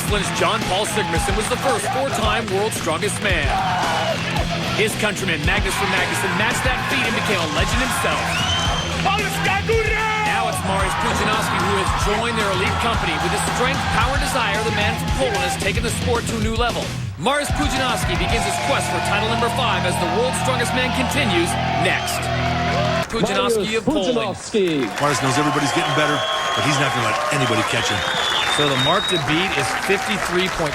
Iceland's John Paul Sigmarsson was the first four-time world's strongest man. His countryman, Magnus from Magnuson, matched that feat and became a legend himself. Now it's Mariusz Pudzianowski who has joined their elite company. With his strength, power, and desire, the man from Poland has taken the sport to a new level. Mariusz Pudzianowski begins his quest for title number 5 as the world's strongest man continues next. Pudzianowski of Poland. Mariusz knows everybody's getting better, but he's not going to let anybody catch him. So the mark to beat is 53.73,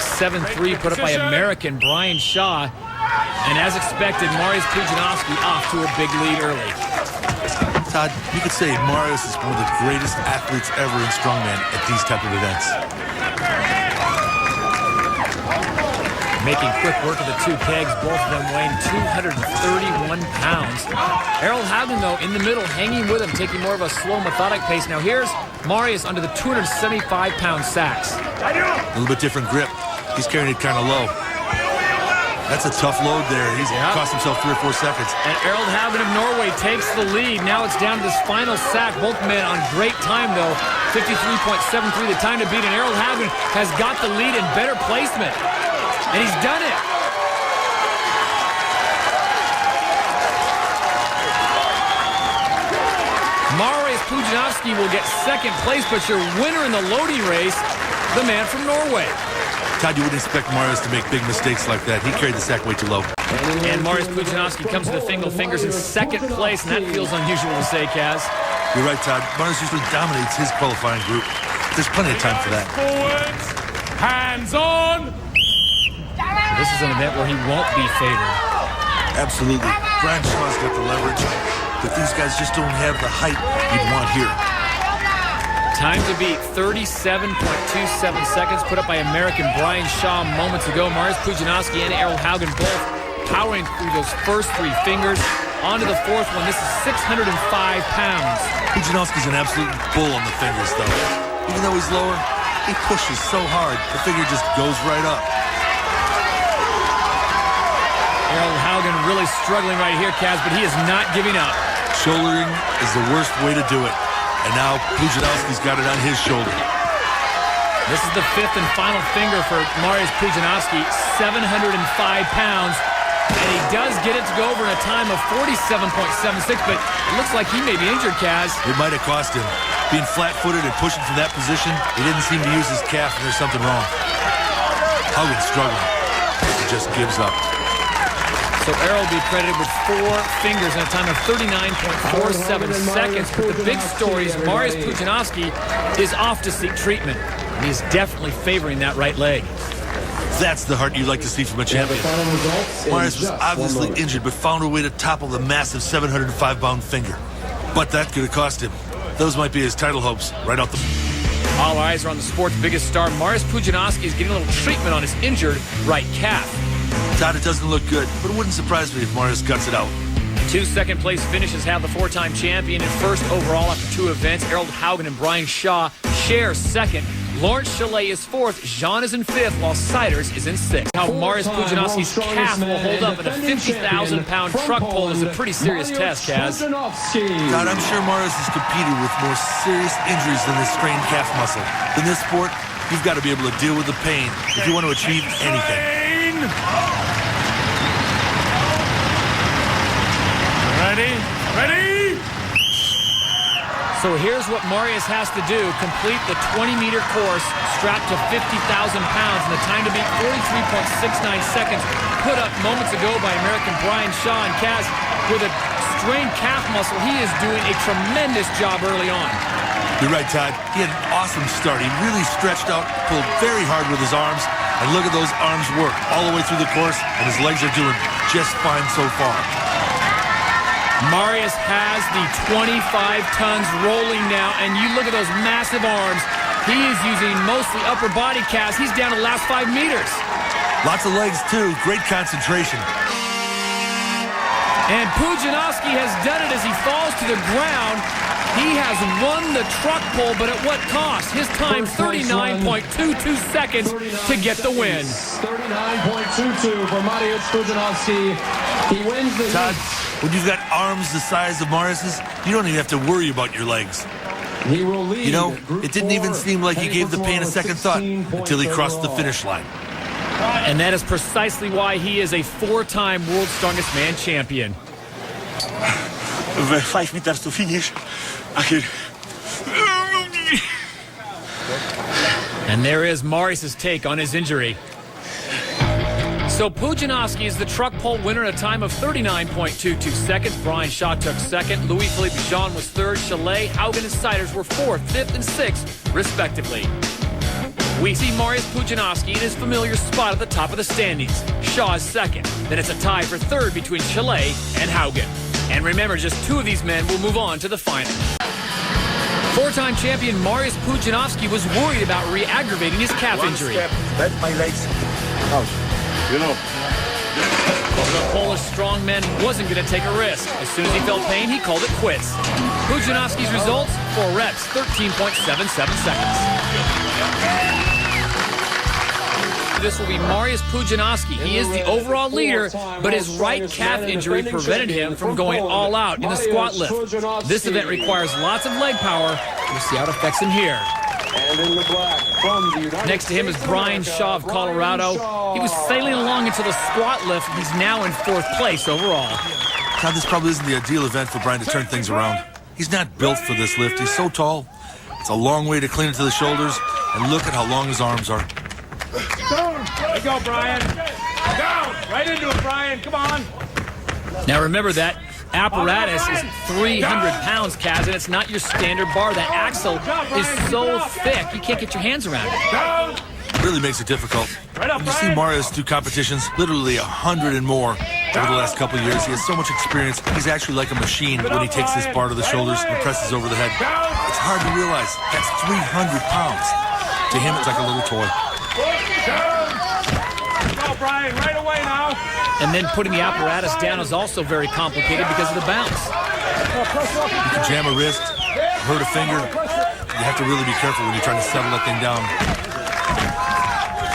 put up by American Brian Shaw. And as expected, Mariusz Pudzianowski off to a big lead early. Todd, you could say Mariusz is one of the greatest athletes ever in strongman at these type of events. Making quick work of the two kegs, both of them weighing 231 pounds. Errol Haugen, though, in the middle, hanging with him, taking more of a slow, methodic pace. Now here's Mariusz under the 275-pound sacks. A little bit different grip. He's carrying it kind of low. That's a tough load there. He's cost himself 3 or 4 seconds. And Errol Haugen of Norway takes the lead. Now it's down to this final sack. Both men on great time, though. 53.73, the time to beat. And Errol Haugen has got the lead in better placement. And he's done it. Mariusz Pudzianowski will get second place, but your winner in the loading race, the man from Norway. Todd, you wouldn't expect Mariusz to make big mistakes like that. He carried the sack way too low. And Mariusz Pudzianowski comes to the single fingers in second place, and that feels unusual to say, Kaz. You're right, Todd. Mariusz usually dominates his qualifying group. There's plenty of time for that. Forwards, hands on! This is an event where he won't be favored. Absolutely. Brian Shaw's got the leverage, but these guys just don't have the height you'd want here. Time to beat 37.27 seconds, put up by American Brian Shaw moments ago. Mariusz Pudzianowski and Errol Haugen both powering through those first 3 fingers. On to the fourth one. This is 605 pounds. Pudzianowski's an absolute bull on the fingers, though. Even though he's lower, he pushes so hard, the finger just goes right up. Errol Haugen really struggling right here, Kaz, but he is not giving up. Shouldering is the worst way to do it. And now Pudzianowski's got it on his shoulder. This is the 5th and final finger for Mariusz Pudzianowski, 705 pounds. And he does get it to go over in a time of 47.76, but it looks like he may be injured, Kaz. It might have cost him. Being flat-footed and pushing from that position, he didn't seem to use his calf, and there's something wrong. Haugen's struggling. He just gives up. So Errol will be credited with 4 fingers in a time of 39.47 seconds. But the big story is Mariusz Pudzianowski is off to seek treatment. And he's definitely favoring that right leg. That's the heart you'd like to see from a champion. Mariusz was obviously injured, but found a way to topple the massive 705-pound finger. But that could have cost him. Those might be his title hopes right out the... All eyes are on the sport's biggest star. Mariusz Pudzianowski is getting a little treatment on his injured right calf. Todd, it doesn't look good, but it wouldn't surprise me if Mariusz guts it out. 2 second-place finishes have the 4-time champion in first overall after 2 events. Errol Haugen and Brian Shaw share second. Lawrence Chalet is 4th. Jean is in 5th, while Siders is in 6th. How Mariusz Pudzianowski's calf will hold up in a 50,000-pound truck pull is a pretty serious test, Kaz. Todd, I'm sure Mariusz has competed with more serious injuries than this strained calf muscle. In this sport, you've got to be able to deal with the pain if you want to achieve anything. Ready? So here's what Mariusz has to do. Complete the 20-meter course, strapped to 50,000 pounds, and the time to beat 43.69 seconds, put up moments ago by American Brian Shaw. And Kaz, with a strained calf muscle, he is doing a tremendous job early on. You're right, Todd. He had an awesome start. He really stretched out, pulled very hard with his arms, and look at those arms work all the way through the course, and his legs are doing just fine so far. Mariusz has the 25 tons rolling now, and you look at those massive arms. He is using mostly upper body cast. He's down to the last 5 meters. Lots of legs, too. Great concentration. And Pudzianowski has done it as he falls to the ground. He has won the truck pull, but at what cost? His time, 39.22 seconds to get the win. 39.22 for Mariusz Pudzianowski. He wins the Todd, when you've got arms the size of Mariusz's, you don't even have to worry about your legs. He will lead. You know, it didn't even seem like he gave the pain a second thought until he crossed the finish line. And that is precisely why he is a 4-time World's Strongest Man champion. 5 meters to finish. And there is Mariusz's take on his injury. So Pudzianowski is the truck pole winner at a time of 39.22 seconds. Brian Shaw took second. Louis-Philippe Jean was third. Chalet, Haugen, and Siders were fourth, fifth, and sixth, respectively. We see Mariusz Pudzianowski in his familiar spot at the top of the standings. Shaw is second. Then it's a tie for third between Chalet and Haugen. And remember, just 2 of these men will move on to the final. 4-time champion Mariusz Pudzianowski was worried about re-aggravating his calf injury. Bend my legs. You know. The Polish strongman wasn't going to take a risk. As soon as he felt pain, he called it quits. Pudzianowski's results, 4 reps, 13.77 seconds. This will be Mariusz Pudzianowski. He is the overall leader, but his right calf injury prevented him from going all out in the squat lift. This event requires lots of leg power. We'll see how it affects him here. And in the black from the United Next to him is Brian Shaw of Colorado. He was sailing along until the squat lift. He's now in 4th place overall. Now, this probably isn't the ideal event for Brian to turn things around. He's not built for this lift. He's so tall. It's a long way to clean it to the shoulders, and look at how long his arms are. There you go, Brian. Down. Right into it, Brian. Come on. Now remember that apparatus is 300 pounds, Kaz, and it's not your standard bar. That axle is so thick, you can't get your hands around it. Down. It really makes it difficult. Right up, When you see Mariusz do competitions, literally 100 and more over the last couple of years. He has so much experience. He's actually like a machine when he takes this bar to the shoulders and presses over the head. It's hard to realize that's 300 pounds. To him, it's like a little toy. Go, Brian. Right away now. And then putting the apparatus down is also very complicated because of the bounce. You can jam a wrist, hurt a finger. You have to really be careful when you're trying to settle that thing down.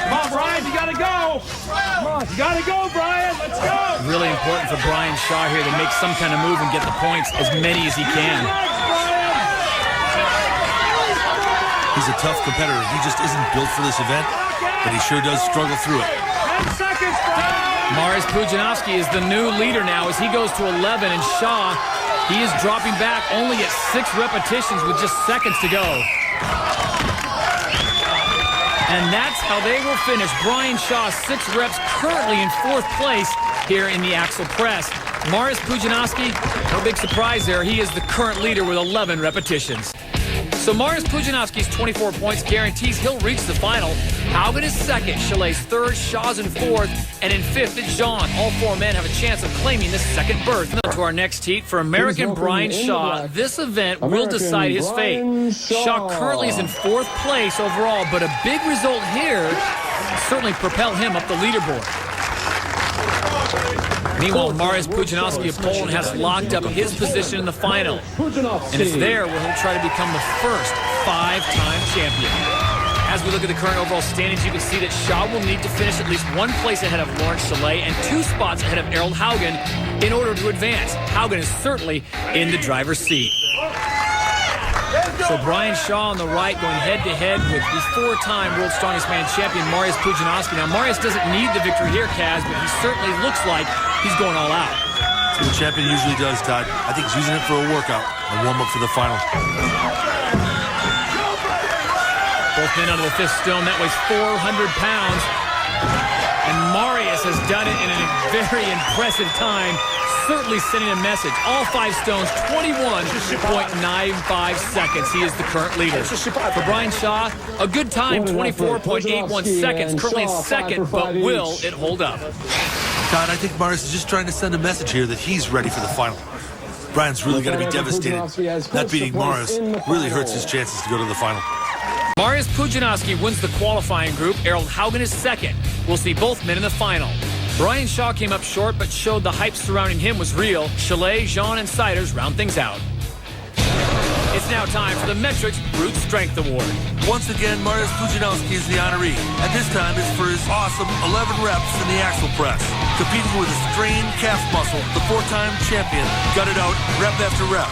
Come on, Brian. You got to go. Come on. You got to go, Brian. Let's go. Really important for Brian Shaw here to make some kind of move and get the points, as many as he can. He's a tough competitor. He just isn't built for this event, but he sure does struggle through it. 10 seconds, Brian. Mariusz Pudzianowski is the new leader now as he goes to 11, and Shaw, he is dropping back only at 6 repetitions with just seconds to go. And that's how they will finish. Brian Shaw, 6 reps, currently in 4th place here in the axle press. Mariusz Pudzianowski, no big surprise there. He is the current leader with 11 repetitions. So Mariusz Pudzianowski's 24 points guarantees he'll reach the final. Haugen is second, Chalet's third, Shaw's in 4th, and in 5th is Jean. All 4 men have a chance of claiming this second berth. Now to our next heat for American Brian Shaw. This event will decide his fate. Shaw currently is in 4th place overall, but a big result here certainly propel him up the leaderboard. Meanwhile, Mariusz Pudzianowski of Poland has locked up his position in the final. And it's there where he'll try to become the first 5-time champion. As we look at the current overall standings, you can see that Shaw will need to finish at least 1 place ahead of Lawrence Chalet and 2 spots ahead of Errol Haugen in order to advance. Haugen is certainly in the driver's seat. So Brian Shaw on the right going head-to-head with the 4-time World's Strongest Man champion, Mariusz Pudzianowski. Now, Mariusz doesn't need the victory here, Kaz, but he certainly looks like he's going all out. That's what the champion usually does, Todd. I think he's using it for a workout and warm-up for the final. Both men under the 5th stone. That weighs 400 pounds. And Mariusz has done it in a very impressive time. Certainly sending a message. All 5 stones, 21.95 seconds. He is the current leader. For Brian Shaw, a good time, 24.81 seconds. Currently in 2nd, but will it hold up? Todd, I think Mariusz is just trying to send a message here that he's ready for the final. Brian's really going to be devastated. Not beating Mariusz really hurts his chances to go to the final. Mariusz Pudzianowski wins the qualifying group. Errol Haugen is 2nd. We'll see both men in the final. Brian Shaw came up short, but showed the hype surrounding him was real. Chalet, Jean, and Siders round things out. It's now time for the Metrics Brute Strength Award. Once again, Mariusz Pudzianowski is the honoree, and this time it's for his awesome 11 reps in the axle press. Competing with a strained calf muscle, the 4-time champion gutted out rep after rep.